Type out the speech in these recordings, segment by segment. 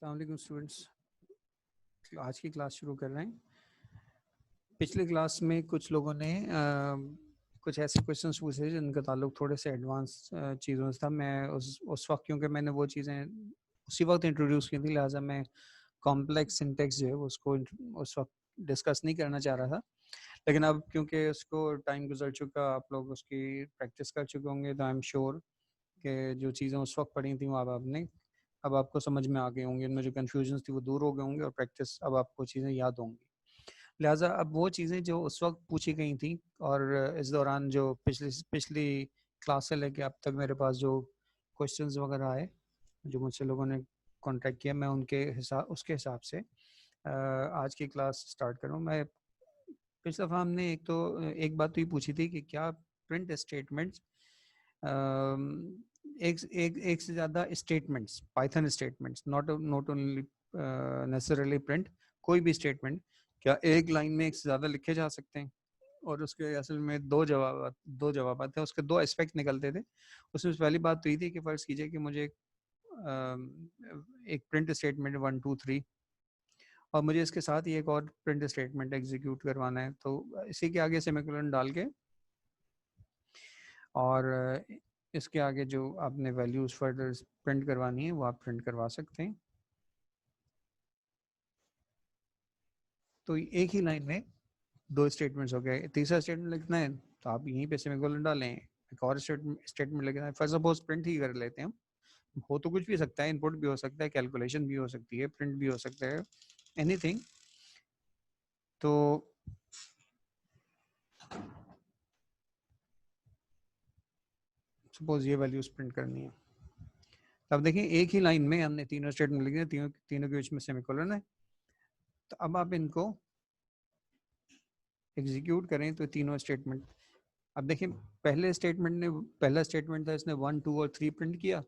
अस्सलाम वालेकुम स्टूडेंट्स, आज की क्लास शुरू कर रहे हैं। पिछले क्लास में कुछ लोगों ने कुछ ऐसे क्वेश्चंस पूछे जिनका ताल्लुक थोड़े से एडवांस चीज़ों से था। मैं उस वक्त, क्योंकि मैंने वो चीज़ें उसी वक्त इंट्रोड्यूस की थी, लिहाजा मैं कॉम्प्लेक्स सिंटेक्स जो है उसको उस वक्त डिस्कस नहीं करना चाह रहा था। लेकिन अब क्योंकि उसको टाइम गुजर चुका, आप लोग उसकी प्रैक्टिस कर चुके होंगे, तो आई एम श्योर कि जो चीज़ें उस वक्त पढ़ी थी वो अब आपको समझ में आ गई होंगी, उनमें जो कन्फ्यूजन थी वो दूर हो गए होंगे और प्रैक्टिस अब आपको चीज़ें याद होंगी। लिहाजा अब वो चीज़ें जो उस वक्त पूछी गई थी और इस दौरान जो पिछली पिछली क्लास से लेके अब तक मेरे पास जो क्वेश्चंस वगैरह आए, जो मुझसे लोगों ने कांटेक्ट किया, मैं उसके हिसाब से आज की क्लास स्टार्ट करूँ। मैं पिछले दफ़ा हमने एक बात तो ये पूछी थी कि क्या प्रिंट स्टेटमेंट्स, एक से ज़्यादा statements, Python statements, not only necessarily print, कोई भी स्टेटमेंट क्या एक लाइन में एक से ज़्यादा लिखे जा सकते हैं? और उसके असल में दो जवाब थे, उसके दो एस्पेक्ट निकलते थे। उसमें पहली बात तो ये थी कि फ़र्ज़ कीजिए कि मुझे एक प्रिंट स्टेटमेंट 1 2 3 और मुझे इसके साथ ही एक और प्रिंट स्टेटमेंट एग्जीक्यूट करवाना है, तो इसी के आगे सेमीकोलन डाल के और इसके आगे जो आपने वैल्यूज़ फर्दर प्रिंट करवानी है वो आप प्रिंट करवा सकते हैं। तो एक ही लाइन में दो स्टेटमेंट्स हो गए। तीसरा स्टेटमेंट लिखना है तो आप यहीं पे सेमीकोलन डालें, एक और स्टेटमेंट लिखना है। फर्स्ट सपोज प्रिंट ही कर लेते हैं हम, हो तो कुछ भी सकता है, इनपुट भी हो सकता है, कैलकुलेशन भी हो सकती है, प्रिंट भी हो सकता है, एनीथिंग। तो सपोज ये वैल्यूज प्रिंट करनी है, अब देखिए एक ही लाइन में हमने तीनों स्टेटमेंट लिखे, तीनों के बीच में सेमीकोलन है। तो अब आप इनको एग्जीक्यूट करें तो तीनों स्टेटमेंट, अब देखिए पहला स्टेटमेंट था, इसने 1 2 और 3 प्रिंट किया।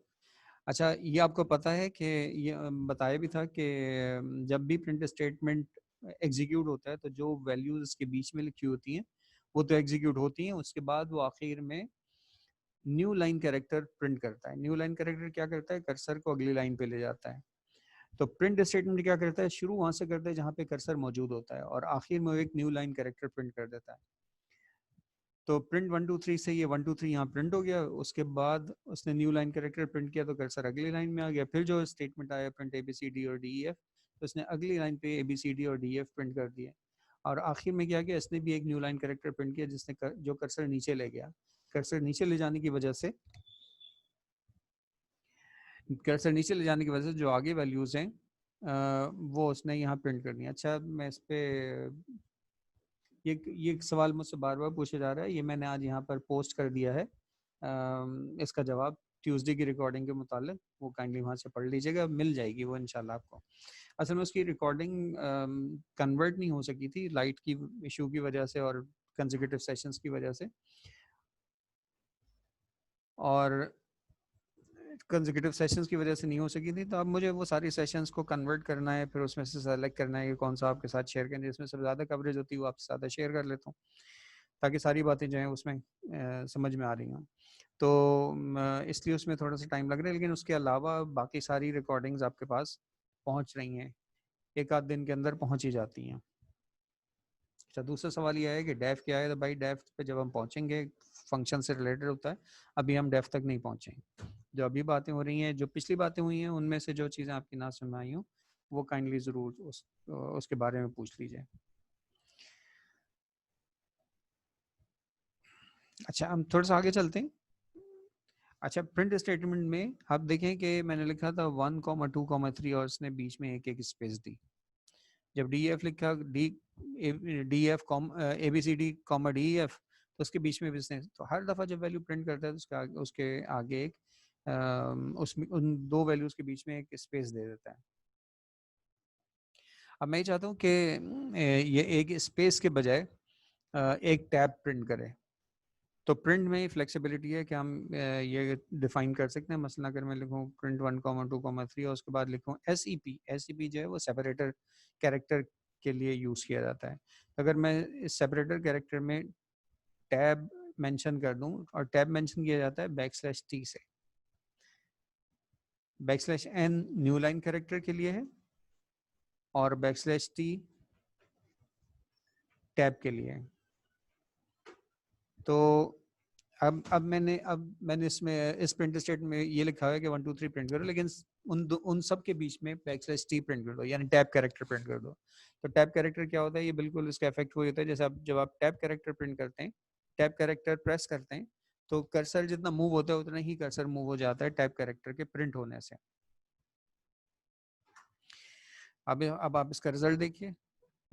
अच्छा, ये आपको पता है कि ये बताया भी था कि जब भी प्रिंट स्टेटमेंट एग्जीक्यूट होता है तो जो वैल्यूज इसके बीच में लिखी होती हैं वो तो एग्जीक्यूट होती हैं, उसके बाद वो आखिर में न्यू लाइन कैरेक्टर प्रिंट करता है। न्यू लाइन कैरेक्टर क्या करता है? कर्सर को अगली लाइन पे ले जाता है। तो प्रिंट स्टेटमेंट क्या करता है? शुरू वहां से करता है जहाँ पे कर्सर मौजूद होता है और आखिर में वो एक न्यू लाइन कैरेक्टर प्रिंट कर देता है। तो प्रिंट 1 2 3 से ये 1 2 3 यहाँ प्रिंट हो गया, उसके बाद उसने न्यू लाइन कैरेक्टर प्रिंट किया तो कर्सर अगली लाइन में आ गया। फिर जो स्टेटमेंट आया प्रिंट ABCD और DEF, तो उसने अगली लाइन पे ABCD और DEF प्रिंट कर दिए। और आखिर में क्या किया, इसने भी एक न्यू लाइन कैरेक्टर प्रिंट किया जो कर्सर नीचे ले गया। कर्सर नीचे ले जाने की वजह से जो आगे वैल्यूज हैं वो उसने यहाँ प्रिंट करनी है। अच्छा, मैं इस पे ये सवाल मुझसे बार बार पूछा जा रहा है, ये मैंने आज यहाँ पर पोस्ट कर दिया है। इसका जवाब ट्यूसडे की रिकॉर्डिंग के मुतालिक, वो काइंडली वहाँ से पढ़ लीजिएगा, मिल जाएगी वो इंशाल्लाह आपको। असल में उसकी रिकॉर्डिंग कन्वर्ट नहीं हो सकी थी लाइट की इशू की वजह से और कंसेक्यूटिव सेशंस की वजह से, और कंसेक्यूटिव सेशंस की वजह से नहीं हो सकी थी। तो अब मुझे वो सारी सेशंस को कन्वर्ट करना है, फिर उसमें से सेलेक्ट करना है कि कौन सा आपके साथ शेयर करें, जिसमें सबसे ज़्यादा कवरेज होती है वो आपसे ज़्यादा शेयर कर लेता हूँ, ताकि सारी बातें जो हैं उसमें समझ में आ रही हों। तो इसलिए उसमें थोड़ा सा टाइम लग रहा है, लेकिन उसके अलावा बाकी सारी रिकॉर्डिंग्स आपके पास पहुँच रही हैं, एक आध दिन के अंदर पहुँच ही जाती हैं। अच्छा, दूसरा सवाल ये है कि डेफ क्या है? तो भाई डेफ पे जब हम पहुँचेंगे, फंक्शन से रिलेटेड होता है, अभी हम डेफ तक नहीं पहुँचे। जो अभी बातें हो रही हैं, जो पिछली बातें हुई हैं, उनमें से जो चीज़ें आपकी ना समझ में आई हों वो काइंडली ज़रूर उसके बारे में पूछ लीजिए। अच्छा, हम थोड़ा सा आगे चलते हैं। अच्छा, प्रिंट स्टेटमेंट में आप देखें कि मैंने लिखा था 1 2 3 और उसने बीच में एक एक स्पेस दी। जब DEF लिखा, DEF ABCD DEF, तो उसके बीच में बिजनेस, तो हर दफ़ा जब वैल्यू प्रिंट करता है तो उसके आगे एक उसमें उन दो वैल्यूज़ के बीच में एक स्पेस दे देता है। अब मैं ये चाहता हूँ कि ये एक स्पेस के बजाय एक टैब प्रिंट करे। तो प्रिंट में फ्लेक्सिबिलिटी है कि हम ये डिफाइन कर सकते हैं। मसलन अगर मैं लिखूँ प्रिंट 1 2 3 और उसके बाद लिखूँ SEP जो है वो सेपरेटर कैरेक्टर के लिए यूज़ किया जाता है। अगर मैं इस सेपरेटर कैरेक्टर में टैब मेंशन कर दूं, और टैब मेंशन किया जाता है \T से। Backslash n new line character के लिए है और बैकस्लैश t टैब के लिए है। तो अब मैंने इसमें इस प्रिंट स्टेटमेंट में ये लिखा है कि 1 2 3 प्रिंट करो, लेकिन उन सब के बीच में /t प्रिंट कर दो, यानी टैब कैरेक्टर प्रिंट कर दो। तो टैब कैरेक्टर क्या होता है, ये बिल्कुल इसका इफेक्ट वही होता है जैसे जब आप टैब कैरेक्टर प्रिंट करते हैं, टैब कैरेक्टर प्रेस करते हैं तो कर्सर जितना मूव होता है उतना ही कर्सर मूव हो जाता है टैब कैरेक्टर के प्रिंट होने से। अब आप इसका रिजल्ट देखिए,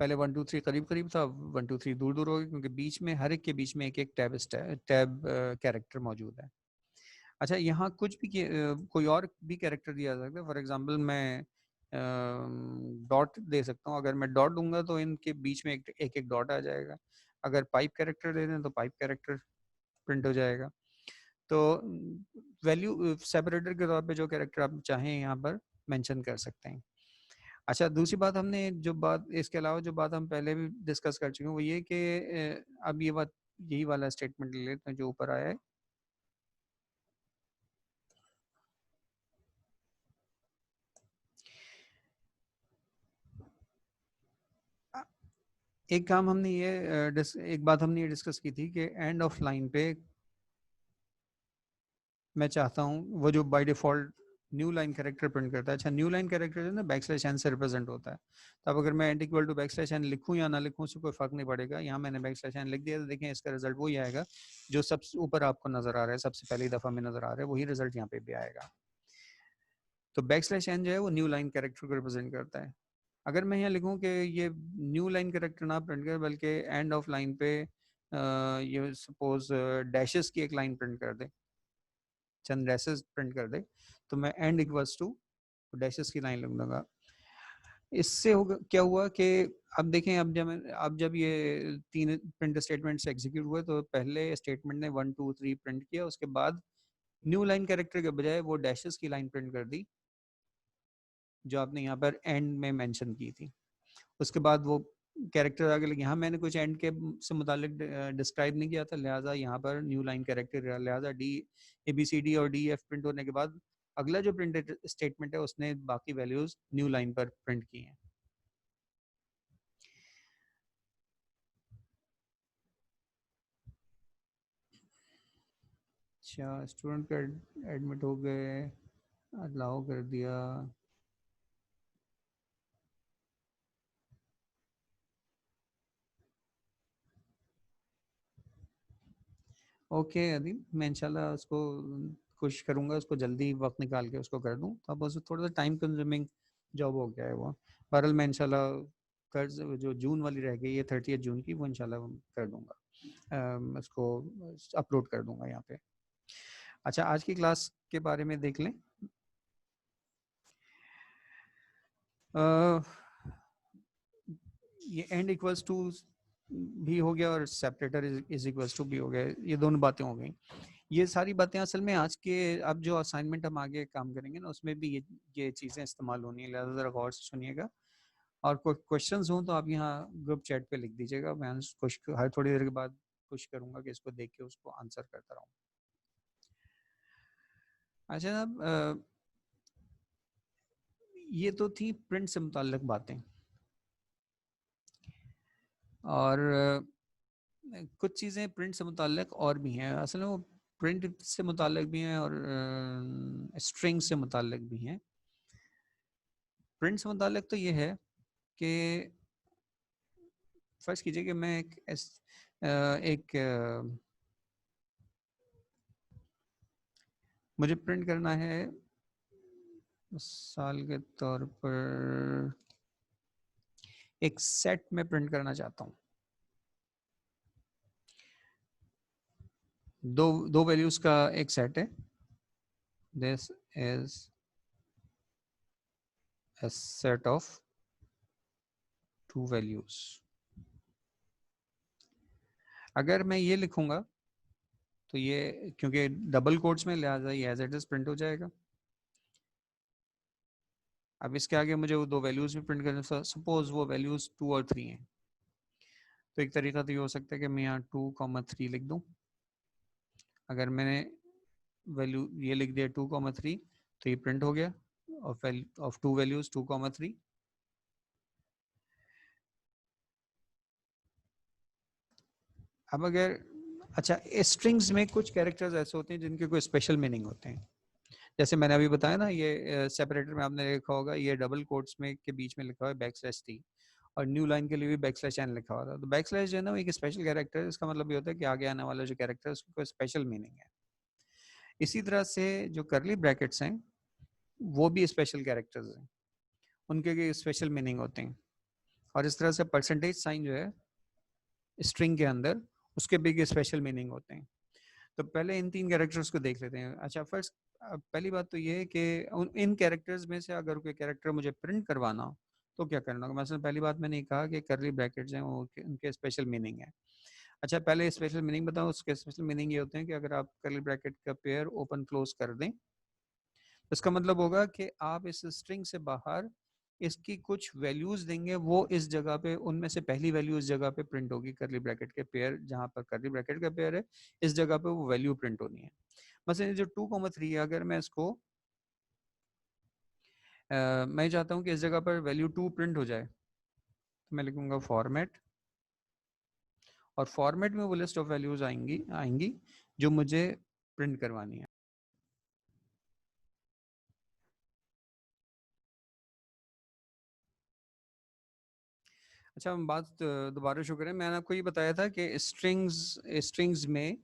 पहले 1 2 3 करीब करीब था, 1 2 3 दूर दूर हो गया क्योंकि बीच में हर एक के बीच में एक एक टैब कैरेक्टर मौजूद है। अच्छा, यहाँ कुछ भी कोई और भी कैरेक्टर दिया जा सकता है। फॉर एग्जांपल मैं डॉट दे सकता हूँ, अगर मैं डॉट दूंगा तो इनके बीच में एक एक डॉट आ जाएगा। अगर पाइप कैरेक्टर दे दें तो पाइप कैरेक्टर प्रिंट हो जाएगा। तो वैल्यू सेपरेटर के तौर पे जो कैरेक्टर आप चाहें यहाँ पर मेंशन कर सकते हैं। अच्छा, दूसरी बात हमने जो बात इसके अलावा जो बात हम पहले भी डिस्कस कर चुके हैं वो ये कि अब ये बात यही वाला स्टेटमेंट ले लेते हैं जो ऊपर आया है। एक काम हमने ये एक बात हमने ये डिस्कस की थी कि एंड ऑफ लाइन पे मैं चाहता हूँ वो जो by default new line character print करता है। अच्छा, न्यू लाइन कैरेक्टर जो है ना बैकस्लैश n से रिप्रेजेंट होता है। तो अब अगर मैं end equal to backslash n लिखूँ या ना लिखूँ उससे कोई फर्क नहीं पड़ेगा। यहाँ मैंने बैकस्लैश n लिख दिया तो देखें इसका रिजल्ट वही आएगा जो सबसे ऊपर आपको नजर आ रहा है, सबसे पहली दफा में नजर आ रहा है, वही रिजल्ट यहाँ पे भी आएगा। तो बैकस्लैश n जो है वो न्यू लाइन कैरेक्टर को रिप्रेजेंट करता है। अगर मैं यहाँ लिखूँ कि ये न्यू लाइन कैरेक्टर ना प्रिंट करे बल्कि एंड ऑफ लाइन पे ये सपोज डैशेस की एक लाइन प्रिंट कर दे, चंद डैशेस प्रिंट कर दे, तो मैं एंड इक्वल्स टू डैशेस की लाइन लिख दूंगा। इससे होगा क्या हुआ कि अब देखें, अब जब ये तीन प्रिंट स्टेटमेंट्स एग्जीक्यूट हुए तो पहले स्टेटमेंट ने 1 2 3 प्रिंट किया, उसके बाद न्यू लाइन कैरेक्टर के बजाय वो डैशेस की लाइन प्रिंट कर दी जो आपने यहाँ पर एंड में मेंशन की थी। उसके बाद वो कैरेक्टर आगे लगे। यहाँ मैंने कुछ एंड के से मुतालिक डिस्क्राइब नहीं किया था, लिहाजा यहाँ पर न्यू लाइन कैरेक्टर, लिहाजा ABCD और DEF प्रिंट होने के बाद अगला जो प्रिंट स्टेटमेंट है उसने बाकी वैल्यूज न्यू लाइन पर प्रिंट की हैं। अच्छा, स्टूडेंट का एडमिट हो गए, अलाउ कर दिया। ओके अदीब, मैं इंशाल्लाह उसको कोशिश करूंगा उसको जल्दी वक्त निकाल के उसको कर दूं। तो अब उसको थोड़ा सा टाइम कंज्यूमिंग जॉब हो गया है वो। बहरहाल मैं इंशाल्लाह कर्ज जो जून वाली रह गई है 30 जून की, वो इंशाल्लाह कर दूंगा, उसको अपलोड कर दूंगा यहाँ पे। अच्छा, आज की क्लास के बारे में देख लें। ये एंड इक्वल्स टू भी हो गया और सेपरेटर इज इक्वल्स टू भी हो गया, ये दोनों बातें हो गई। ये सारी बातें असल में आज के अब जो असाइनमेंट हम आगे काम करेंगे ना उसमें भी ये चीज़ें इस्तेमाल होनी है, लिहाजा ज़रा गौर से सुनिएगा। और कोई क्वेश्चंस हों तो आप यहाँ ग्रुप चैट पे लिख दीजिएगा, मैं हर थोड़ी देर के बाद कोशिश करूँगा कि इसको देख के उसको आंसर करता रहूँ। अच्छा जनाब, ये तो थी प्रिंट से मुताल्लिक बातें, और कुछ चीज़ें प्रिंट से मुताल्लिक और भी हैं। असल में वो प्रिंट से मुताल्लिक भी हैं और स्ट्रिंग से मुताल्लिक भी हैं। प्रिंट से मुताल्लिक तो ये है कि फर्ज कीजिए कि मैं एक मुझे प्रिंट करना है मिसाल के तौर पर एक सेट में प्रिंट करना चाहता हूँ। दो वैल्यूज का एक सेट है। This is a set of two values। अगर मैं ये लिखूंगा तो ये क्योंकि डबल कोट्स में, लिहाजा ये एज इट इज प्रिंट हो जाएगा। अब इसके आगे मुझे वो दो वैल्यूज भी प्रिंट करने, सपोज वो वैल्यूज 2 और 3 हैं, तो एक तरीका तो ये हो सकता है कि मैं यहाँ 2,3 लिख दूँ। अगर मैंने वैल्यू ये लिख दिया 2,3 तो ये प्रिंट हो गया। of two values 2, 3. अब अगर अच्छा स्ट्रिंग्स में कुछ कैरेक्टर्स ऐसे होते हैं जिनके कोई स्पेशल मीनिंग होते हैं, जैसे मैंने अभी बताया ना, ये सेपरेटर में आपने लिखा होगा, ये डबल कोट्स में के बीच में लिखा हुआ है /t, और न्यू लाइन के लिए भी /n लिखा हुआ था। तो बैकस्लैश जो है ना वो एक स्पेशल कैरेक्टर है, इसका मतलब ये होता है कि आगे आने वाला जो कैरेक्टर है उसकी कोई स्पेशल मीनिंग है। इसी तरह से जो करली ब्रैकेट्स हैं वो भी स्पेशल कैरेक्टर्स हैं, उनके स्पेशल मीनिंग होते हैं। और इस तरह से परसेंटेज साइन जो है स्ट्रिंग के अंदर, उसके भी स्पेशल मीनिंग होते हैं। तो पहले इन 3 कैरेक्टर्स को देख लेते हैं। अच्छा फर्स्ट पहली बात तो ये है कि इन कैरेक्टर्स में से अगर कोई कैरेक्टर मुझे प्रिंट करवाना हो तो क्या करना होगा। मतलब पहली बात मैंने कहा कि करली ब्रैकेट्स हैं वो उनके स्पेशल मीनिंग है। अच्छा पहले स्पेशल मीनिंग बताओ। उसके स्पेशल मीनिंग ये होते हैं कि अगर आप करली ब्रैकेट का पेयर ओपन क्लोज कर दें तो इसका मतलब होगा कि आप इस स्ट्रिंग से बाहर इसकी कुछ वैल्यूज देंगे, वो इस जगह पे उनमें से पहली वैल्यू इस जगह पे प्रिंट होगी। करली ब्रैकेट के पेयर जहां पर करली ब्रैकेट का पेयर है इस जगह पे वो वैल्यू प्रिंट होनी है। मसलन जो 2, 3 है, अगर मैं इसको मैं चाहता हूं कि इस जगह पर वैल्यू 2 प्रिंट हो जाए तो मैं लिखूंगा फॉर्मेट, और फॉर्मेट में वो लिस्ट ऑफ वैल्यूज आएंगी जो मुझे प्रिंट करवानी है। अच्छा हम बात दोबारा शुरू करें। मैंने आपको ये बताया था कि स्ट्रिंग्स में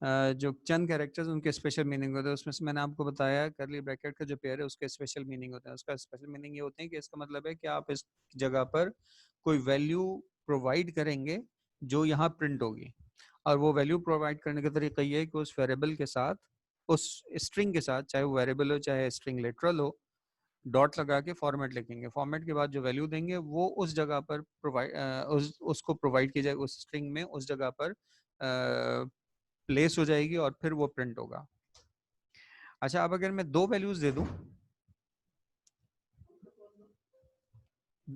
जो चंद कैरेक्टर्स उनके स्पेशल मीनिंग होते हैं। उसमें से मैंने आपको बताया करली ब्रैकेट का जो पेयर है उसके स्पेशल मीनिंग होते हैं। उसका स्पेशल मीनिंग ये होते हैं कि इसका मतलब है कि आप इस जगह पर कोई वैल्यू प्रोवाइड करेंगे जो यहाँ प्रिंट होगी, और वो वैल्यू प्रोवाइड करने का तरीका ये है कि उस वेरिएबल के साथ, उस स्ट्रिंग के साथ, चाहे वो वेरिएबल हो चाहे स्ट्रिंग लिटरल हो, डॉट लगा के फॉर्मेट लिखेंगे। फॉर्मेट के बाद जो वैल्यू देंगे वो उस जगह पर उसको प्रोवाइड की जाएगी, उस स्ट्रिंग में उस जगह पर प्लेस हो जाएगी और फिर वो प्रिंट होगा। अच्छा अब अगर मैं 2 वैल्यूज दे दूं,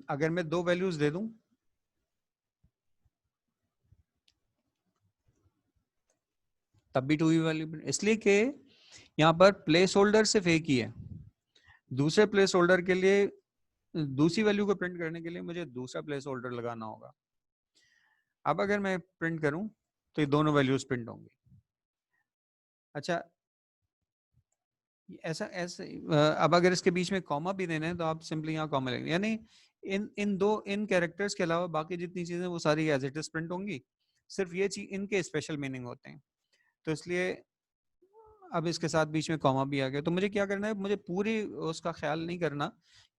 अगर मैं 2 वैल्यूज दे दूं तब भी 2 ही वैल्यू, इसलिए कि यहाँ पर प्लेस होल्डर सिर्फ एक ही है। दूसरे प्लेस होल्डर के लिए, दूसरी वैल्यू को प्रिंट करने के लिए मुझे दूसरा प्लेस होल्डर लगाना होगा। अब अगर मैं प्रिंट करूं तो ये दोनों वैल्यूज प्रिंट होंगी। अच्छा ऐसा ऐसे अब अगर इसके बीच में कॉमा भी देना है तो आप सिंपली यहाँ कॉमा लेंगे, यानी इन कैरेक्टर्स के अलावा बाकी जितनी चीजें वो सारी एज इट इज प्रिंट होंगी, सिर्फ ये चीज इनके स्पेशल मीनिंग होते हैं। तो इसलिए अब इसके साथ बीच में कॉमा भी आ गया, तो मुझे क्या करना है, मुझे पूरी उसका ख्याल नहीं करना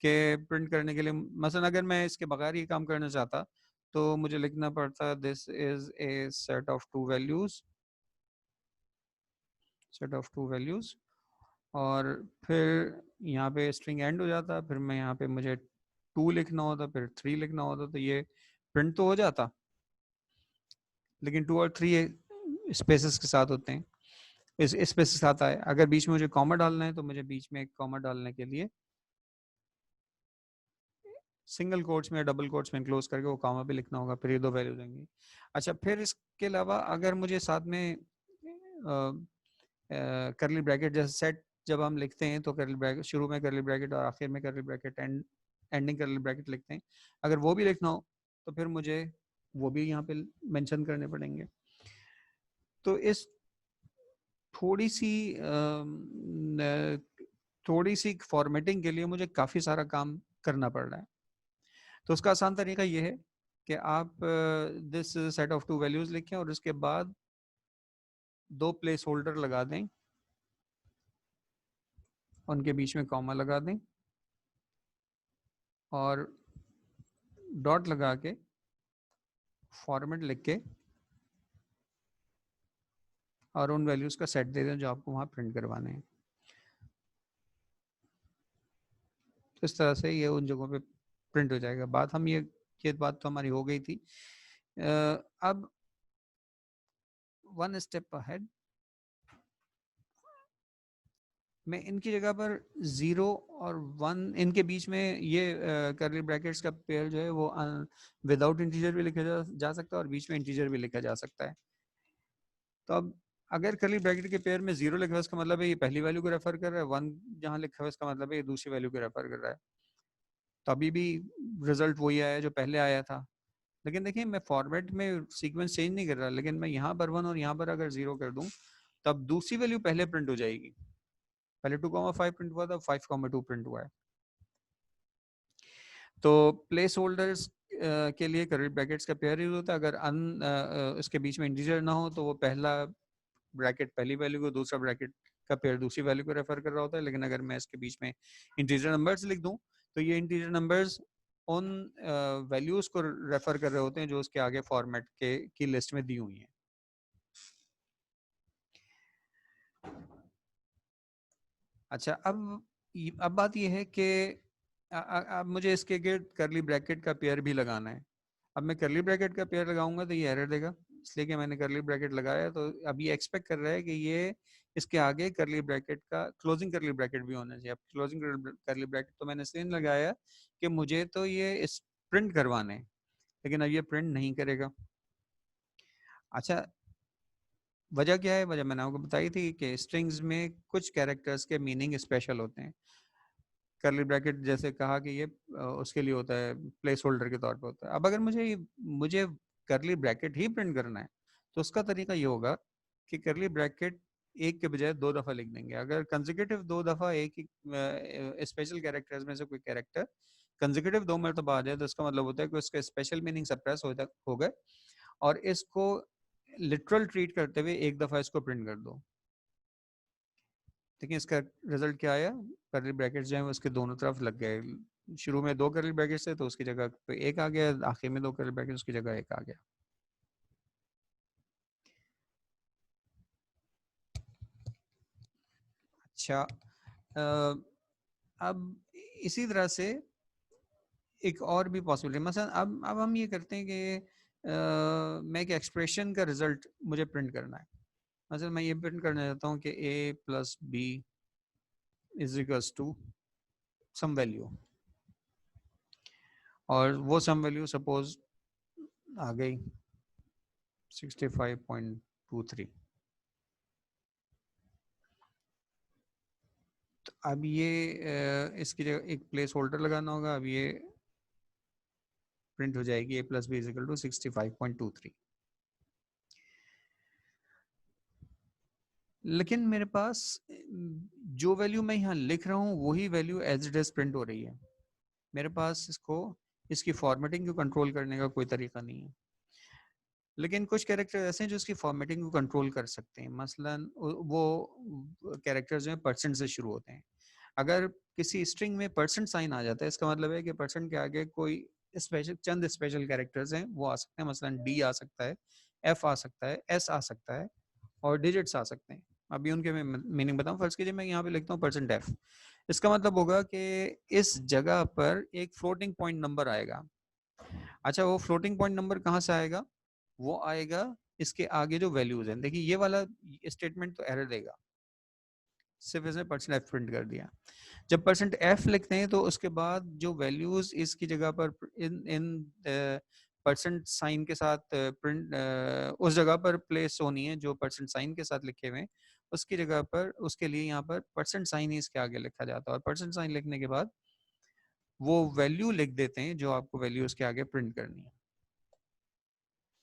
कि प्रिंट करने के लिए, मसलन अगर मैं इसके बगैर ये काम करना चाहता तो मुझे लिखना पड़ता this is a set of 2 values, set of 2 values, और फिर यहाँ पे स्ट्रिंग एंड हो जाता, फिर मैं यहाँ पे मुझे 2 लिखना होता, फिर 3 लिखना होता, तो ये प्रिंट तो हो जाता, लेकिन 2 और 3 स्पेसेस के साथ होते हैं, इस स्पेस के साथ आए। अगर बीच में मुझे कॉमा डालना है तो मुझे बीच में एक कॉमा डालने के लिए सिंगल कोट्स में या डबल कोट्स में क्लोज करके वो कॉमा भी लिखना होगा, फिर ये 2 वैल्यू देंगे। अच्छा फिर इसके अलावा अगर मुझे साथ में करली ब्रैकेट जैसे सेट जब हम लिखते हैं तो करली ब्रैकेट शुरू में करली ब्रैकेट और आखिर में करली ब्रैकेट एंडिंग करली ब्रैकेट लिखते हैं, अगर वो भी लिखना हो तो फिर मुझे वो भी यहाँ पे मेंशन करने पड़ेंगे। तो इस थोड़ी सी फॉर्मेटिंग के लिए मुझे काफ़ी सारा काम करना पड़ रहा है। तो उसका आसान तरीका ये है कि आप दिस सेट ऑफ 2 वैल्यूज लिखें और उसके बाद 2 प्लेस होल्डर लगा दें, उनके बीच में कॉमा लगा दें और डॉट लगा के फॉर्मेट लिख के और उन वैल्यूज का सेट दे दें जो आपको वहां प्रिंट करवाने हैं। तो इस तरह से ये उन जगहों पे प्रिंट हो जाएगा। बात हम ये बात तो हमारी हो गई थी। अब 1 स्टेप अहेड, मैं इनकी जगह पर 0 और 1 इनके बीच में ये करली ब्रैकेट्स का पेयर जो है वो विदाउट इंटीजर भी लिखा जा सकता है और बीच में इंटीजर भी लिखा जा सकता है। तो अब अगर करली ब्रैकेट के पेयर में 0 लिखा है उसका मतलब है ये पहली वैल्यू को रेफर कर रहा है, 1 जहां लिखा है उसका मतलब है ये दूसरी वैल्यू को रेफर कर रहा है। तो अभी भी रिजल्ट वही आया जो पहले आया था। लेकिन देखिए मैं फॉर्मेट में सीक्वेंस चेंज नहीं कर रहा, लेकिन मैं यहाँ पर 1 और यहाँ पर अगर 0 कर दूं तब दूसरी वैल्यू पहले प्रिंट हो जाएगी। पहले 2,5 प्रिंट हुआ था, 5,2 प्रिंट हुआ है। तो प्लेस होल्डर्स के लिए कर्ली ब्रैकेट्स का पेयर यूज होता है। अगर इसके बीच में इंटीजर ना हो तो वो पहला ब्रैकेट पहली वैल्यू को, दूसरा ब्रैकेट का पेयर दूसरी वैल्यू को रेफर कर रहा होता है। लेकिन अगर मैं इसके बीच में इंटीजर नंबर्स लिख दूं तो ये इंटीजर नंबर्स उन वैल्यूज को रेफर कर रहे होते हैं जो उसके आगे फॉर्मेट के की लिस्ट में दी हुई हैं। अच्छा, अब बात ये है कि अब मुझे इसके गिर्द करली ब्रैकेट का पेयर भी लगाना है। अब मैं करली ब्रैकेट का पेयर लगाऊंगा तो ये एरर देगा, इसलिए कि मैंने करली ब्रैकेट लगाया। तो अब ये एक्सपेक्ट कर रहा है कि ये इसके आगे करली ब्रैकेट का क्लोजिंग करली ब्रैकेट भी होना चाहिए। अब क्लोजिंग करली ब्रैकेट तो मैंने इसलिए लगाया कि मुझे तो ये प्रिंट करवाने हैं, लेकिन अब ये प्रिंट नहीं करेगा। अच्छा, वजह क्या है? वजह मैंने आपको बताई थी कि स्ट्रिंग्स में कुछ कैरेक्टर्स के मीनिंग स्पेशल होते हैं। करली ब्रैकेट जैसे कहा कि ये उसके लिए होता है, प्लेस होल्डर के तौर पे होता है। अब अगर मुझे करली ब्रैकेट ही प्रिंट करना है तो उसका तरीका ये होगा कि करली ब्रैकेट एक के बजाय 2 दफा लिख देंगे। अगर कंसेक्यूटिव 2 दफा एक ही स्पेशल कैरेक्टर्स में से कोई कैरेक्टर कंसेक्यूटिव 2 मरतबा आ जाए तो इसका मतलब होता है कि उसका स्पेशल मीनिंग सप्रेस हो गए, और इसको लिटरल ट्रीट करते हुए एक दफा इसको प्रिंट कर दो। देखिए इसका रिजल्ट क्या आया, करली ब्रैकेट्स जो है उसके दोनों तरफ लग गए। शुरू में 2 करली ब्रैकेट्स थे तो उसकी जगह पे 1 आ गया, आखिर में 2 करली ब्रैकेट्स उसकी जगह 1 आ गया। अच्छा, अब इसी तरह से एक और भी पॉसिबिलिटी, मसलन अब हम ये करते हैं कि मैं एक एक्सप्रेशन का रिजल्ट मुझे प्रिंट करना है। मसलन मैं ये प्रिंट करना चाहता हूँ कि a + b = सम वैल्यू, और वो सम वैल्यू सपोज आ गई 65.23। तो अब ये इसकी जगह एक प्लेस होल्डर लगाना होगा। अब ये प्रिंट हो जाएगी a + b = 65.23। लेकिन मेरे पास जो वैल्यू मैं यहाँ लिख रहा हूँ वही value as it is print हो रही है। मेरे पास इसकी फॉर्मेटिंग को कंट्रोल करने का कोई तरीका नहीं है। लेकिन कुछ कैरेक्टर ऐसे हैं जो इसकी फॉर्मेटिंग को कंट्रोल कर सकते हैं। मसलन वो कैरेक्टर्स जो हैं परसेंट से शुरू होते हैं। अगर किसी स्ट्रिंग में परसेंट साइन आ जाता है इसका मतलब है कि परसेंट के आगे कोई चंद स्पेशल कैरेक्टर्स हैं वो आ सकते हैं। मसलन डी आ सकता है, एफ आ सकता है, एस आ सकता है, और डिजिट्स आ सकते हैं। अभी उनके मैं मीनिंग बताऊं। फर्स्ट कीजिए मैं यहाँ पे लिखता हूँ %f। इसका मतलब होगा कि इस जगह पर एक फ्लोटिंग पॉइंट नंबर आएगा। अच्छा, वो फ्लोटिंग पॉइंट नंबर कहाँ से आएगा? वो आएगा इसके आगे जो वैल्यूज हैं। देखिए ये वाला स्टेटमेंट तो एरर देगा, सिर्फ इसने %f प्रिंट कर दिया। जब %f लिखते हैं तो उसके बाद जो वैल्यूज इसकी जगह पर इन इन परसेंट साइन के साथ प्रिंट उस जगह पर प्लेस होनी है जो परसेंट साइन के साथ लिखे हुए हैं। उसकी जगह पर उसके लिए यहाँ पर परसेंट साइन ही इसके आगे लिखा जाता है, और परसेंट साइन लिखने के बाद वो वैल्यू लिख देते हैं जो आपको वैल्यू उसके आगे प्रिंट करनी है।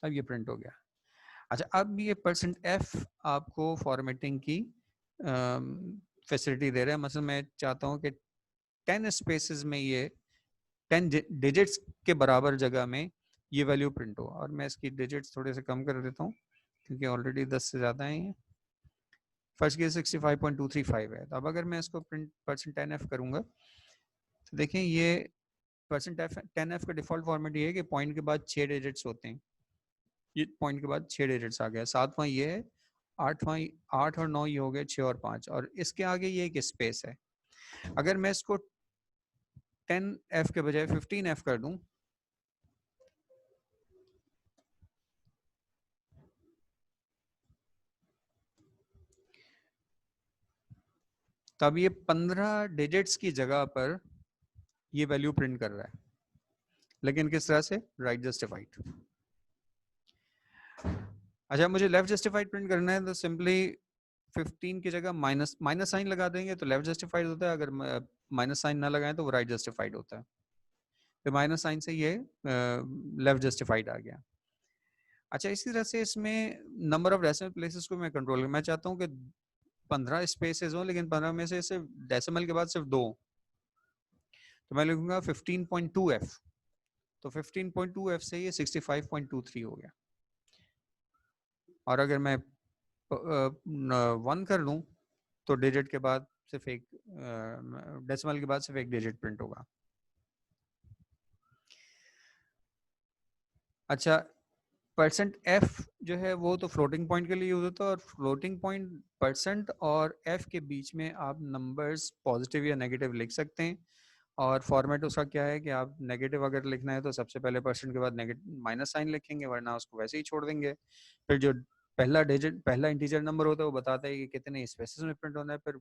अब ये प्रिंट हो गया। अच्छा, अब ये %f आपको फॉर्मेटिंग की फैसिलिटी दे रहा है। मतलब मैं चाहता हूँ कि 10 स्पेसेस में ये 10 डिजिट्स के बराबर जगह में ये वैल्यू प्रिंट हो। और मैं इसकी डिजिट्स थोड़े से कम कर देता हूँ क्योंकि ऑलरेडी 10 से ज़्यादा है ये। फर्स्ट की 65.235 है। तो अब अगर मैं इसको प्रिंट %10f करूँगा तो देखें ये %10f का डिफॉल्ट फॉर्मेट ये है कि पॉइंट के बाद 6 डिजिट्स होते हैं। ये पॉइंट के बाद 6 डिजिट्स आ गया। 7वां ये है, 8 और 9 ये हो गए, 6 और 5, और इसके आगे ये एक स्पेस है। अगर मैं इसको 10f के बजाय 15f कर दूं तब ये 15 डिजिट्स की जगह पर ये वैल्यू प्रिंट कर रहा है, लेकिन किस तरह से? Right justified. अच्छा मुझे लेफ्ट जस्टिफाइड प्रिंट करना है तो सिंपली 15 की जगह माइनस माइनस साइन लगा देंगे तो लेफ्ट जस्टिफाइड होता है, अगर माइनस साइन ना लगाएं तो वो राइट जस्टिफाइड होता है। तो माइनस साइन से ये लेफ्ट जस्टिफाइड आ गया। अच्छा इसी तरह से इसमें नंबर ऑफ डेसिमल प्लेसेस को मैं कंट्रोल, मैं चाहता हूँ कि 15 स्पेसेस हो लेकिन 15 में से सिर्फ डेसिमल के बाद सिर्फ 2, तो मैं लिखूंगा 15.2f। तो 15.2f से ये 65.23 हो गया। और अगर मैं 1 कर लूँ तो डिजिट के बाद सिर्फ एक डेसिमल के बाद सिर्फ एक डिजिट प्रिंट होगा। अच्छा परसेंट एफ जो है वो तो फ्लोटिंग पॉइंट के लिए यूज होता है, और फ्लोटिंग पॉइंट परसेंट और एफ के बीच में आप नंबर्स पॉजिटिव या नेगेटिव लिख सकते हैं। और फॉर्मेट उसका क्या है कि आप नेगेटिव अगर लिखना है तो सबसे पहले परसेंट के बाद नेगेटिव माइनस साइन लिखेंगे, वरना उसको वैसे ही छोड़ देंगे। फिर जो पहला डिजिट पहला इंटीजर नंबर होता है वो बताता है कि कितने स्पेसेस में प्रिंट होना है। फिर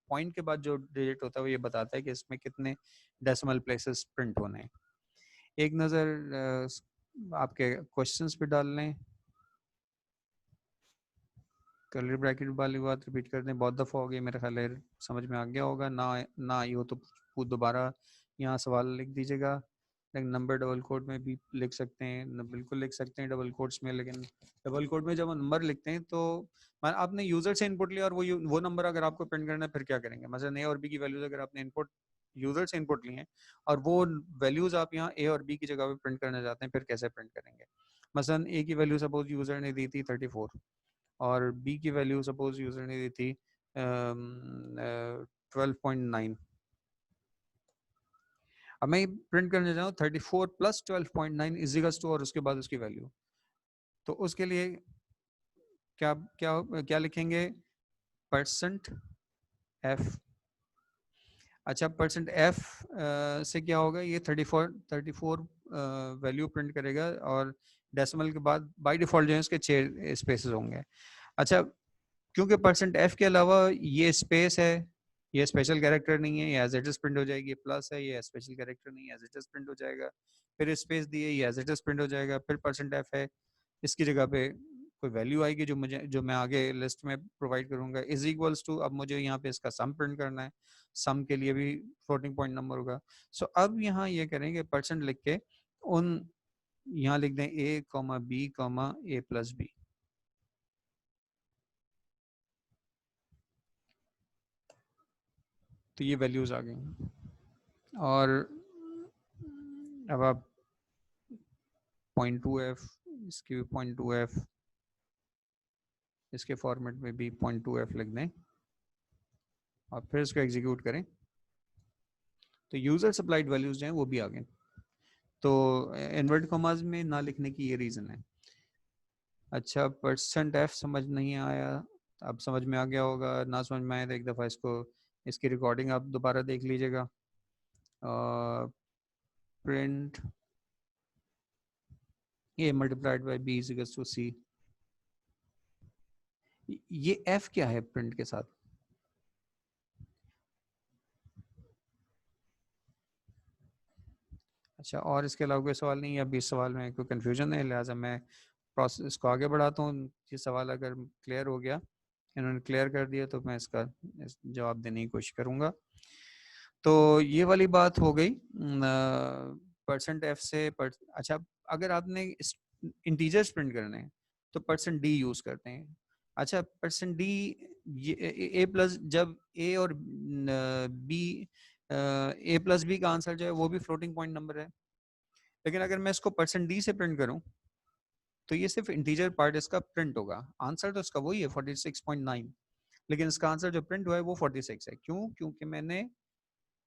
पॉइंट के बाद जो डिजिट होता है वो ये बताता है कि इसमें कितने डेसिमल प्लेसेस प्रिंट होने हैं। एक नज़र आपके क्वेश्चंस पे डाल लें। कर्ली ब्रैकेट वाली बात रिपीट कर दें, बहुत दफ़ा हो गई, मेरा ख्याल है समझ में आ गया होगा। ना आई हो तो दोबारा यहाँ सवाल लिख दीजिएगा। लेकिन नंबर डबल कोड में भी लिख सकते हैं, बिल्कुल लिख सकते हैं डबल कोड्स में। लेकिन डबल कोड में जब हम नंबर लिखते हैं तो आपने यूज़र से इनपुट लिया और वो नंबर अगर आपको प्रिंट करना है फिर क्या करेंगे? मसलन ए और बी की वैल्यूज़ अगर आपने इनपुट यूज़र से इनपुट लिए हैं और वो वैल्यूज़ आप यहाँ ए और बी की जगह पे प्रिंट करना चाहते हैं, फिर कैसे प्रिंट करेंगे? मसलन ए की वैल्यू सपोज यूज़र ने दी थी 34 और बी की वैल्यू सपोज यूजर ने दी थी 12.9। अब मैं प्रिंट करने जाऊँ 34 प्लस 12.9 इजिकल्स टू और उसके बाद उसकी वैल्यू, तो उसके लिए क्या क्या क्या लिखेंगे? Percent F. अच्छा परसेंट एफ से क्या होगा? ये 34 वैल्यू प्रिंट करेगा और डेसिमल के बाद बाय डिफॉल्ट जो है इसके 6 स्पेसेस होंगे। अच्छा क्योंकि परसेंट एफ के अलावा ये स्पेस है, ये स्पेशल कैरेक्टर नहीं है, ये एज इट इज प्रिंट हो जाएगी। प्लस है, ये स्पेशल कैरेक्टर नहीं है, एज इट इज प्रिंट हो जाएगा। फिर स्पेस दी है, ये एज इट इज प्रिंट हो जाएगा। फिर परसेंट एफ है, इसकी जगह पे कोई वैल्यू आएगी जो मैं आगे लिस्ट में प्रोवाइड करूंगा। इज इक्वल्स टू, अब मुझे यहाँ पे इसका सम प्रिंट करना है, सम के लिए भी फ्लोटिंग पॉइंट नंबर होगा। सो अब यहाँ ये करेंगे परसेंट लिख के उन यहाँ लिख दें ए कॉमा बी कॉमा ए प्लस बी। तो ये वैल्यूज आ गई। और अब आप 0.2f, इसकी भी 0.2f, इसके फॉर्मेट में भी 0.2f लिख दें और फिर इसको एग्जीक्यूट करें तो यूजर सप्लाइड वैल्यूज जो हैं वो भी आ गए। तो इन्वर्ट कॉमास में ना लिखने की ये रीज़न है। अच्छा परसेंट एफ समझ नहीं आया, अब समझ में आ गया होगा। ना समझ में आया तो एक दफ़ा इसकी रिकॉर्डिंग आप दोबारा देख लीजिएगा। Print A multiplied by B is equals to C, ये एफ क्या है प्रिंट के साथ? अच्छा और इसके अलावा कोई सवाल नहीं है? अभी इस सवाल में कोई कन्फ्यूजन है, लिहाजा मैं प्रोसेस को आगे बढ़ाता हूँ। ये सवाल अगर क्लियर हो गया, इन्होंने क्लियर कर दिया, तो मैं इसका जवाब देने की कोशिश करूँगा। तो ये वाली बात हो गई परसेंट एफ से अच्छा अगर आपने इंटीजर्स प्रिंट करने हैं तो परसेंट डी यूज़ करते हैं। अच्छा परसेंट डी, ए प्लस, जब ए और बी, ए प्लस बी का आंसर जो है वो भी फ्लोटिंग पॉइंट नंबर है, लेकिन अगर मैं इसको परसेंट डी से प्रिंट करूं तो ये सिर्फ इंटीजर पार्ट इसका प्रिंट होगा। आंसर तो इसका वही है 46.9, लेकिन इसका आंसर जो प्रिंट हुआ है वो 46 है। क्यों? क्योंकि मैंने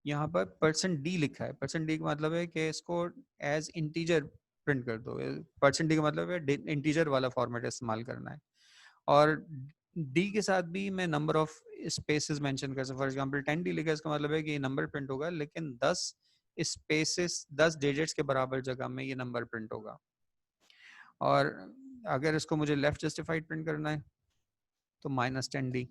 यहाँ पर परसेंट डी लिखा है। परसेंट डी का मतलब है कि इसको एज इंटीजर प्रिंट कर दो। परसेंट डी का मतलब है इंटीजर वाला फॉर्मेट इस्तेमाल करना है। और डी के साथ भी मैं नंबर ऑफ स्पेसेस मेंशन कर सकता हूँ। फॉर एग्जांपल 10 डी लिखा है, इसका मतलब है कि ये नंबर प्रिंट होगा, लेकिन 10 स्पेसेस 10 डिजिट्स के बराबर जगह में ये नंबर प्रिंट होगा। और अगर इसको मुझे लेफ्ट जस्टिफाइड प्रिंट करना है तो -10d,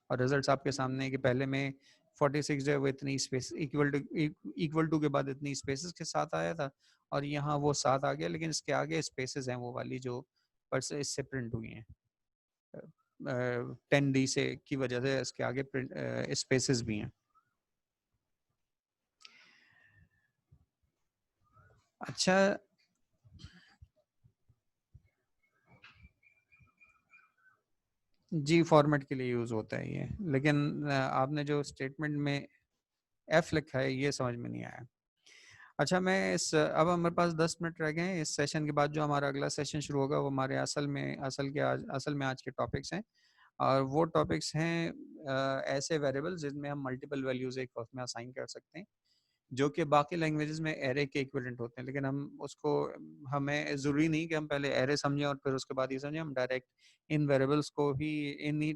और रिजल्ट्स आपके सामने है कि पहले में 46 जो है वो इतनी स्पेस इक्वल टू के बाद इतनी स्पेसेस के साथ आया था, और यहाँ वो 7 आ गया, लेकिन इसके आगे स्पेसेस हैं वो वाली जो पर से इससे प्रिंट हुई हैं। 10D से की वजह से इसके आगे प्रिंट स्पेसेस भी हैं। अच्छा, जी फॉर्मेट के लिए यूज़ होता है ये, लेकिन आपने जो स्टेटमेंट में एफ लिखा है ये समझ में नहीं आया। अच्छा, मैं इस अब हमारे पास 10 मिनट रह गए हैं। इस सेशन के बाद जो हमारा अगला सेशन शुरू होगा वो हमारे असल में आज के टॉपिक्स हैं, और वो टॉपिक्स हैं ऐसे वेरिएबल्स जिनमें हम मल्टीपल वैल्यूज़ एक वक्त में असाइन कर सकते हैं, जो कि बाकी लैंग्वेजेस में एरे के इक्विवेलेंट होते हैं। लेकिन हमें ज़रूरी नहीं कि हम पहले एरे समझें और फिर उसके बाद ये समझें। हम डायरेक्ट इन वेरिएबल्स को ही इन्हीं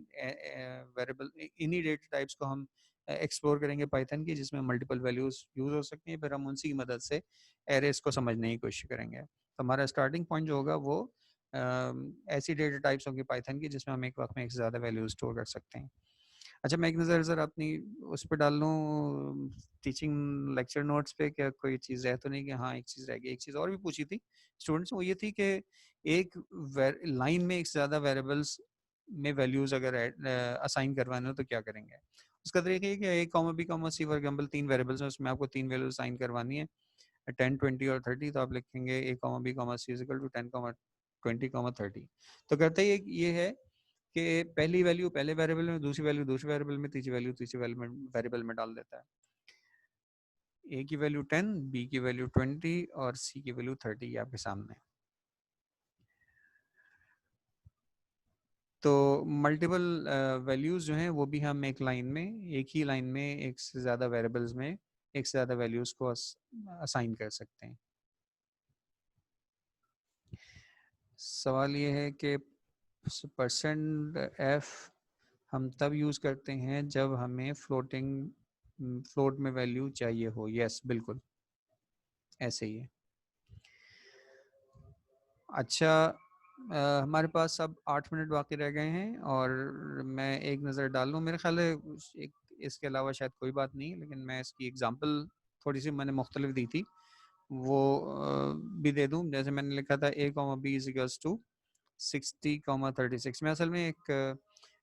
डेटा टाइप्स को हम एक्सप्लोर करेंगे पाइथन की, जिसमें मल्टीपल वैल्यूज़ यूज़ हो सकती हैं। फिर हम उनसी की मदद से एरेस को समझने की कोशिश करेंगे। तो हमारा स्टार्टिंग पॉइंट जो होगा वो ऐसी डेटा टाइप्स होंगी पाइथन की जिसमें हम एक वक्त में एक से ज़्यादा वैल्यूज स्टोर कर सकते हैं। अच्छा, मैं एक नज़र सर अपनी उस पर डाल लूँ टीचिंग लेक्चर नोट्स पे, क्या कोई चीज़ है तो नहीं कि हाँ एक चीज़ रह गई। एक चीज़ और भी पूछी थी स्टूडेंट्स, वो ये थी कि एक लाइन में एक से ज़्यादा वेरिएबल्स में वैल्यूज़ अगर असाइन करवाने हो तो क्या करेंगे। उसका तरीका ये कि A comma B comma C for example 3 variables हैं, उसमें आपको 3 वैल्यूज असाइन करवानी है 10, 20 और 30। तो आप लिखेंगे A comma B comma C equal to 10, 20, 30। तो करते ये है कि पहली वैल्यू पहले वेरिएबल में, दूसरी वैल्यू दूसरे वेरिएबल में, तीसरी वैल्यू तीसरी वेरिएबल में डाल देता है। ए की वैल्यू 10, बी की वैल्यू 20 और सी की वैल्यू 30 आपके सामने। तो मल्टीपल वैल्यूज जो हैं वो भी हम एक लाइन में, एक ही लाइन में एक से ज़्यादा वेरिएबल्स में एक से ज़्यादा वैल्यूज को असाइन कर सकते हैं। सवाल ये है कि परसेंट एफ हम तब यूज़ करते हैं जब हमें फ्लोट में वैल्यू चाहिए हो। यस, बिल्कुल ऐसे ही है। अच्छा, हमारे पास अब 8 मिनट बाकी रह गए हैं, और मैं एक नज़र डाल लूँ। मेरे ख्याल है इसके अलावा शायद कोई बात नहीं, लेकिन मैं इसकी एग्जांपल थोड़ी सी मैंने मुख्तलिफ दी थी, वो भी दे दूँ। जैसे मैंने लिखा था a, b is equals to 60, 36 में असल में एक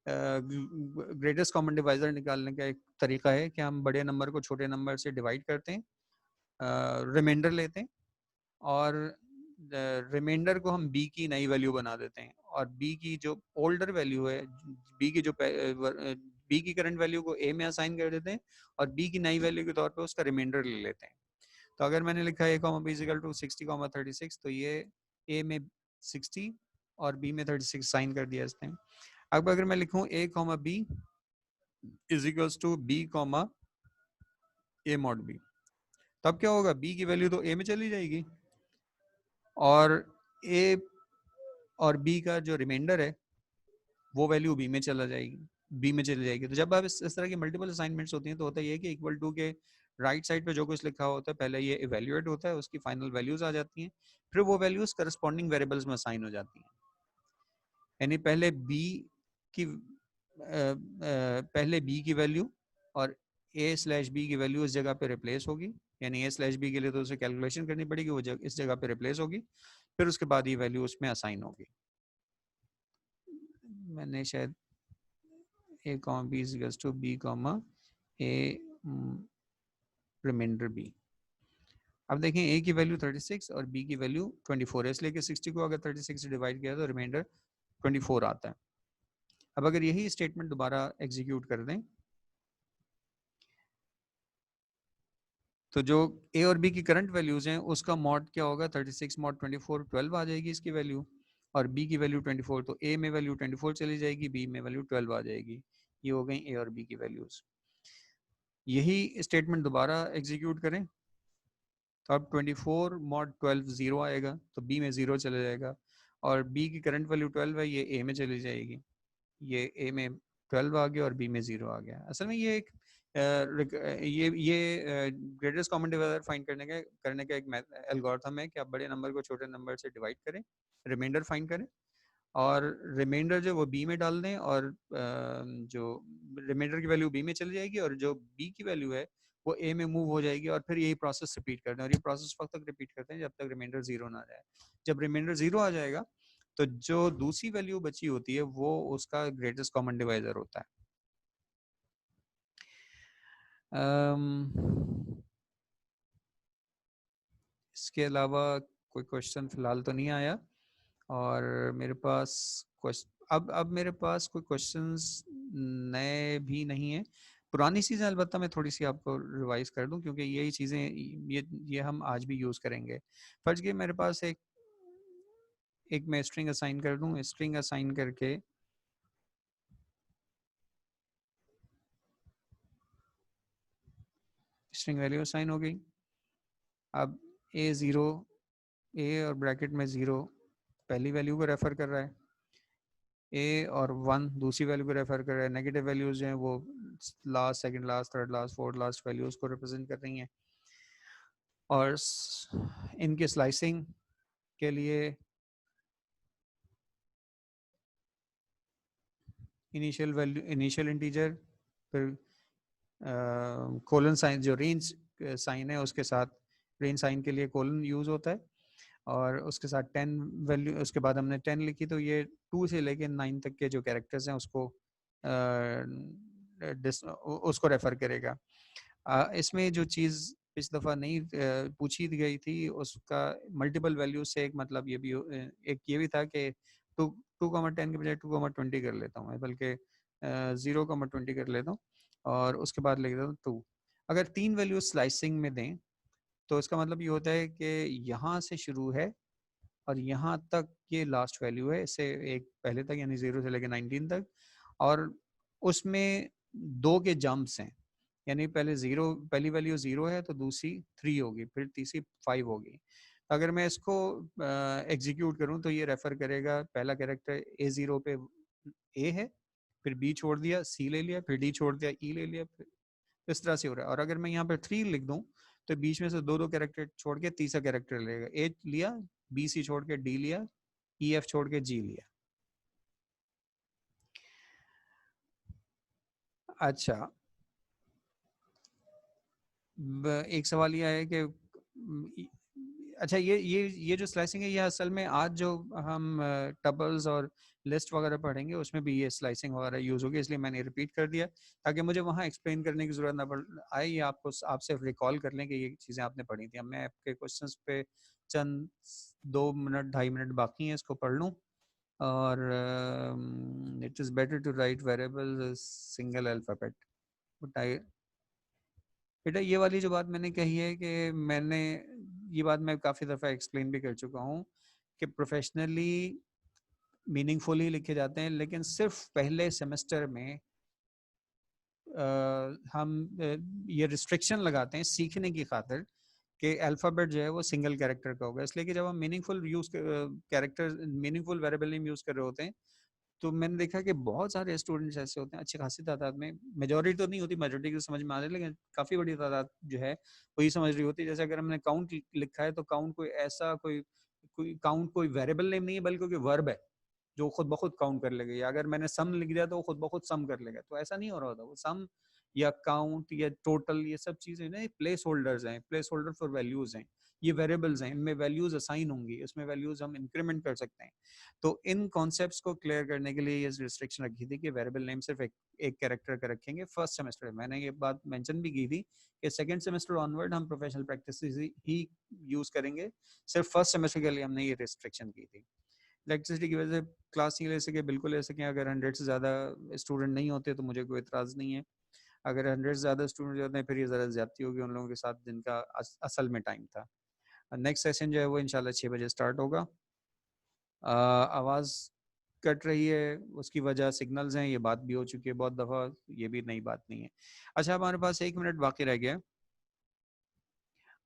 ग्रेटेस्ट कॉमन डिवाइज़र निकालने का एक तरीका है कि हम बड़े नंबर को छोटे नंबर से डिवाइड करते हैं, रिमाइंडर लेते हैं, और रिमाइंडर को हम b की नई वैल्यू बना देते हैं, और b की जो ओल्डर वैल्यू है, b की करंट वैल्यू को a में असाइन कर देते हैं, और b की नई वैल्यू के तौर पे उसका रिमाइंडर ले लेते हैं। तो अगर मैंने लिखा है a, b इक्वल टू 60, 36, तो ये a में 60 और b में 36 साइन कर दिया इसने। अब अगर मैं लिखूं a, b is equals to b, a mod b, तब क्या होगा, b की वैल्यू तो a में चली जाएगी, और a और b का जो रिमाइंडर है वो वैल्यू b में चली जाएगी। तो जब आप इस तरह की मल्टीपल असाइनमेंट्स होती हैं तो होता है कि इक्वल टू के राइट साइड पे जो कुछ लिखा होता है पहले ये इवेल्युएट होता है, उसकी फाइनल वैल्यूज आ जाती हैं, फिर वो वैल्यूज करस्पॉन्डिंग वेरिएबल्स में असाइन हो जाती हैं। यानी पहले b की वैल्यू और a/b की वैल्यू इस जगह पे रिप्लेस होगी, यानी a/b के लिए तो उसे कैलकुलेशन करनी पड़ेगी, वो इस जगह पे रिप्लेस होगी, फिर उसके बाद ये वैल्यू उसमें असाइन होगी। मैंने शायद a, b is equals to b, a reminder b। अब देखें a की वैल्यू 36 और b की वैल्यू 24 है, इसलिए कि 60 को अगर 36 से डिवाइड किया तो रिमाइंडर 24 आता है। अब अगर यही स्टेटमेंट दोबारा एग्जीक्यूट कर दें तो जो a और b की करंट वैल्यूज हैं उसका मॉड क्या होगा, 36 मॉड 24, 12 आ जाएगी इसकी वैल्यू, और b की वैल्यू 24, तो a में वैल्यू 24 चली जाएगी, b में वैल्यू 12 आ जाएगी। ये हो गई a और b की वैल्यूज। यही स्टेटमेंट दोबारा एग्जीक्यूट करें तो अब 24 मॉड 12 0 आएगा, तो b में 0 चला जाएगा, और b की करंट वैल्यू 12 है, ये a में चली जाएगी, ये a में 12 आ गया और b में 0 आ गया। असल में ये एक ये ग्रेटेस्ट कॉमन डिवाइजर फाइंड करने का एक एल्गोरिथम है कि आप बड़े नंबर को छोटे नंबर से डिवाइड करें, रिमाइंडर फाइंड करें, और रिमाइंडर जो वो b में डाल दें, और जो रिमाइंडर की वैल्यू b में चली जाएगी और जो b की वैल्यू है वो a में मूव हो जाएगी, और फिर यही प्रोसेस रिपीट करते हैं, और ये प्रोसेस वक्त तक रिपीट करते हैं जब तक रिमाइंडर 0 ना आ जाए। जब रिमाइंडर 0 आ जाएगा तो जो दूसरी वैल्यू बची होती है वो उसका ग्रेटेस्ट कॉमन डिवाइजर होता है। इसके अलावा कोई क्वेश्चन फिलहाल तो नहीं आया, और मेरे पास अब मेरे पास कोई क्वेश्चंस नए भी नहीं है। पुरानी चीज़ें अलबत्ता मैं थोड़ी सी आपको रिवाइज कर दूं, क्योंकि यही चीज़ें ये हम आज भी यूज़ करेंगे। फर्ज के मेरे पास एक मैं स्ट्रिंग असाइन कर दूं, स्ट्रिंग असाइन करके स्ट्रिंग वैल्यू असाइन हो गई। अब A0, ए और ब्रैकेट में 0 पहली वैल्यू को रेफर कर रहा है, ए और 1 दूसरी वैल्यू को रेफर कर रहा है। नेगेटिव वैल्यूज जो हैं वो last, second last, third last, fourth last values को रिप्रेजेंट कर रही हैं। और इनके स्लाइसिंग के लिए इनिशियल वैल्यू, इनिशियल इंटीजर, फिर कोलन साइन, जो रेंज साइन है उसके साथ रेंज साइन के लिए कोलन यूज होता है, और उसके साथ 10 वैल्यू, उसके बाद हमने 10 लिखी तो ये 2 से लेके 9 तक के जो कैरेक्टर्स हैं उसको उसको रेफर करेगा। इसमें जो चीज़ पिछली दफ़ा नहीं पूछी गई थी, उसका मल्टीपल वैल्यू से एक मतलब ये भी एक ये भी था कि 2,10 के बजाय 2,20 कर लेता हूँ मैं, बल्कि 0,20 कर लेता हूँ, और उसके बाद लिख देता हूँ 2। अगर 3 वैल्यू स्लाइसिंग में दें तो इसका मतलब ये होता है कि यहाँ से शुरू है और यहाँ तक ये लास्ट वैल्यू है, इससे एक पहले तक यानी 0 से लेकर 19 तक, और उसमें 2 के जंप्स हैं, यानी पहले 0, पहली वैल्यू 0 है तो दूसरी 3 होगी, फिर तीसरी 5 होगी। अगर मैं इसको एग्जीक्यूट करूं तो ये रेफर करेगा, पहला कैरेक्टर A0 पे A है, फिर B छोड़ दिया, C ले लिया, फिर D छोड़ दिया, E ले लिया, फिर इस तरह से हो रहा है। और अगर मैं यहाँ पर 3 लिख दूं तो बीच में से दो कैरेक्टर छोड़ के तीसरा कैरेक्टर लेगा, A लिया, BC छोड़ के D लिया, EF छोड़ के G लिया। अच्छा, एक सवाल यह है कि अच्छा, ये जो स्लाइसिंग है ये असल में आज जो हम टबल्स और लिस्ट वगैरह पढ़ेंगे उसमें भी ये स्लाइसिंग वगैरह यूज़ होगी, इसलिए मैंने रिपीट कर दिया ताकि मुझे वहाँ एक्सप्लेन करने की ज़रूरत ना पड़ आए, या आपको आपसे रिकॉल कर लें कि ये चीज़ें आपने पढ़ी थी। अब मैं आपके क्वेश्चंस पे चंद 2 मिनट 2.5 मिनट बाकी हैं, इसको पढ़ लूँ। और it is better to write variables single alphabet. बेटा ये वाली जो बात मैंने कही है कि मैंने ये बात मैं काफ़ी दफ़ा एक्सप्लेन भी कर चुका हूँ कि प्रोफेशनली मीनिंगफुली लिखे जाते हैं, लेकिन सिर्फ पहले सेमेस्टर में हम ये रिस्ट्रिक्शन लगाते हैं सीखने की खातिर कि अल्फ़ाबेट जो है वो सिंगल कैरेक्टर का होगा, इसलिए कि जब हम meaningful character meaningful variable name use कर रहे होते हैं तो मैंने देखा कि बहुत सारे स्टूडेंट्स ऐसे होते हैं, अच्छी खासी तादाद में, मेजॉरिटी तो नहीं होती, मेजॉरिटी को समझ में आ रही है, लेकिन काफ़ी बड़ी तादाद जो है वही समझ रही होती है। जैसे अगर हमने काउंट लिखा है तो काउंट कोई ऐसा कोई काउंट कोई वेरिएबल नेम नहीं है, बल्कि कोई वर्ब है जो खुद ब खुद काउंट कर लेगा, या अगर मैंने सम लिख दिया तो वो खुद ब खुद सम कर लेगा, तो ऐसा नहीं हो रहा होता। वो सम या काउंट या टोटल ये सब चीज़ें ना प्लेस होल्डर्स हैं, प्लेस होल्डर फॉर वैल्यूज़ हैं, ये वेरिएबल्स हैं, इनमें वैल्यूज़ असाइन होंगी, इसमें वैल्यूज़ हम इंक्रीमेंट कर सकते हैं। तो इन कॉन्सेप्ट्स को क्लियर करने के लिए ये रिस्ट्रिक्शन रखी थी कि वेरिएबल नेम सिर्फ एक कैरेक्टर का रखेंगे फर्स्ट सेमेस्टर में। मैंने ये बात मेंशन भी की थी कि सेकंड सेमेस्टर ऑनवर्ड हम प्रोफेशनल प्रैक्टिस ही यूज़ करेंगे, सिर्फ फर्स्ट सेमेस्टर के लिए हमने ये रिस्ट्रिक्शन की थी। इलेक्ट्रिसिटी की वजह से क्लास नहीं ले सके, बिल्कुल ले सकें। अगर 100 से ज़्यादा स्टूडेंट नहीं होते तो मुझे कोई इतराज़ नहीं है। अगर 100 से ज़्यादा स्टूडेंट होते हैं फिर ये ज़रा ज़्यादती होगी उन लोगों के साथ जिनका असल में टाइम था। नेक्स्ट सेशन जो है वो इंशाल्लाह 6 बजे स्टार्ट होगा। आवाज़ कट रही है, उसकी वजह सिग्नल्स हैं, ये बात भी हो चुकी है बहुत दफ़ा, ये भी नई बात नहीं है। अच्छा, हमारे पास 1 मिनट बाकी रह गया,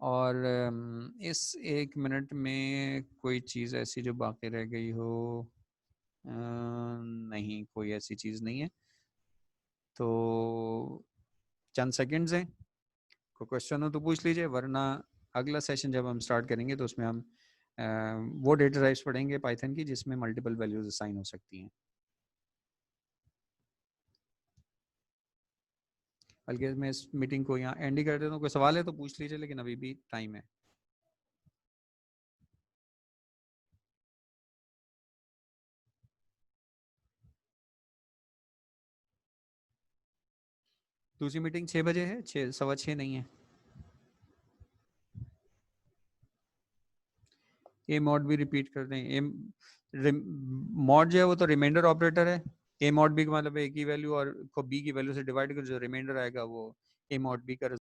और इस 1 मिनट में कोई चीज़ ऐसी जो बाकी रह गई हो, नहीं कोई ऐसी चीज़ नहीं है। तो चंद सेकंड्स हैं, कोई क्वेश्चन हो तो पूछ लीजिए, वरना अगला सेशन जब हम स्टार्ट करेंगे तो उसमें हम वो डेटा टाइप्स पढ़ेंगे पाइथन की जिसमें मल्टीपल वैल्यूज असाइन हो सकती हैं। बल्कि मैं इस मीटिंग को यहाँ एंड ही कर देता हूँ। कोई सवाल है तो पूछ लीजिए, लेकिन अभी भी टाइम है। दूसरी मीटिंग 6 बजे है, 6, 6:15 नहीं है। ए मॉड भी रिपीट कर दें। मॉड जो है वो तो रिमाइंडर ऑपरेटर है। ए मॉड बी का मतलब ए की वैल्यू और को बी की वैल्यू से डिवाइड कर जो रिमाइंडर आएगा वो ए मॉड बी का